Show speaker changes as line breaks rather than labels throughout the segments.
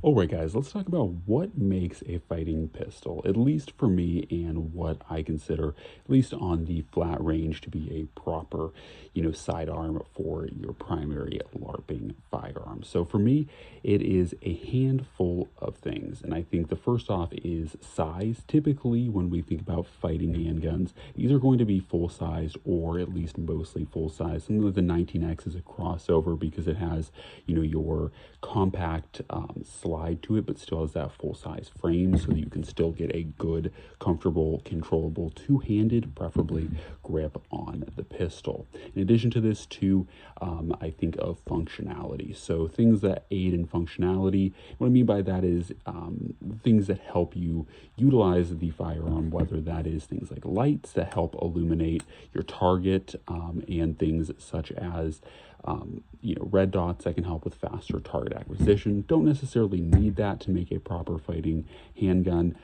All right, guys, let's talk about what makes a fighting pistol, at least for me, and what I consider, at least on the flat range, to be a proper, sidearm for your primary LARPing firearm. So for me, it is a handful of things. And I think the first off is size. Typically, when we think about fighting handguns, these are going to be full sized or at least mostly full size. Some of the 19X is a crossover because it has, your compact slide to it, but still has that full size frame so that you can still get a good, comfortable, controllable two-handed, preferably, grip on the pistol. In addition to this, too, I think of functionality. So things that aid in functionality. What I mean by that is things that help you utilize the firearm, whether that is things like lights that help illuminate your target, and things such as red dots that can help with faster target acquisition. Don't necessarily need that to make a proper fighting handgun.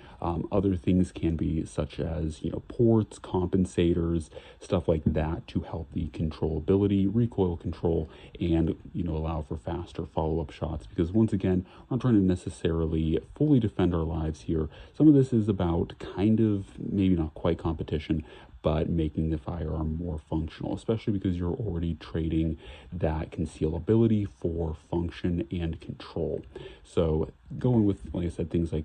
Other things can be such as, ports, compensators, stuff like that to help the controllability, recoil control, and, allow for faster follow-up shots. Because once again, we're not trying to necessarily fully defend our lives here. Some of this is about kind of, maybe not quite competition, but making the firearm more functional, especially because you're already trading that concealability for function and control. So going with, like I said, things like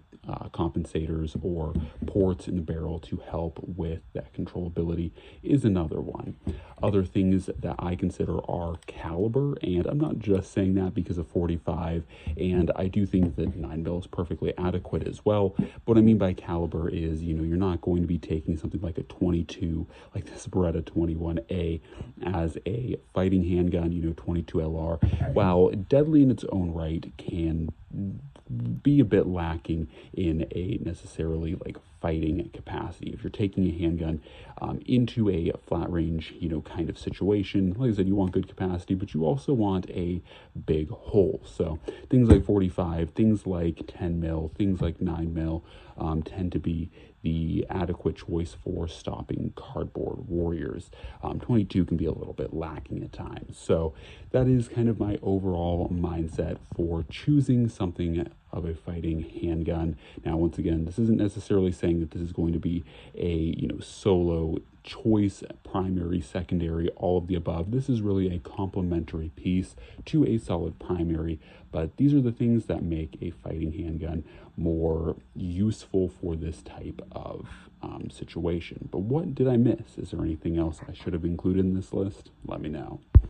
compensators or ports in the barrel to help with that controllability is another one. Other things that I consider are caliber, and I'm not just saying that because of 45, and I do think that 9mm is perfectly adequate as well. But what I mean by caliber is, you're not going to be taking something like a 22, like this Beretta 21A, as a fighting handgun, 22 LR, while deadly in its own right, can be a bit lacking in a necessarily like fighting capacity. If you're taking a handgun into a flat range, kind of situation, like I said, you want good capacity, but you also want a big hole. So things like 45, things like 10mm, things like 9mm tend to be the adequate choice for stopping cardboard warriors. 22 can be a little bit lacking at times. So that is kind of my overall mindset for choosing something of a fighting handgun. Now, once again, this isn't necessarily saying that this is going to be a, solo choice, primary, secondary, all of the above. This is really a complementary piece to a solid primary, but these are the things that make a fighting handgun more useful for this type of situation. But what did I miss? Is there anything else I should have included in this list? Let me know.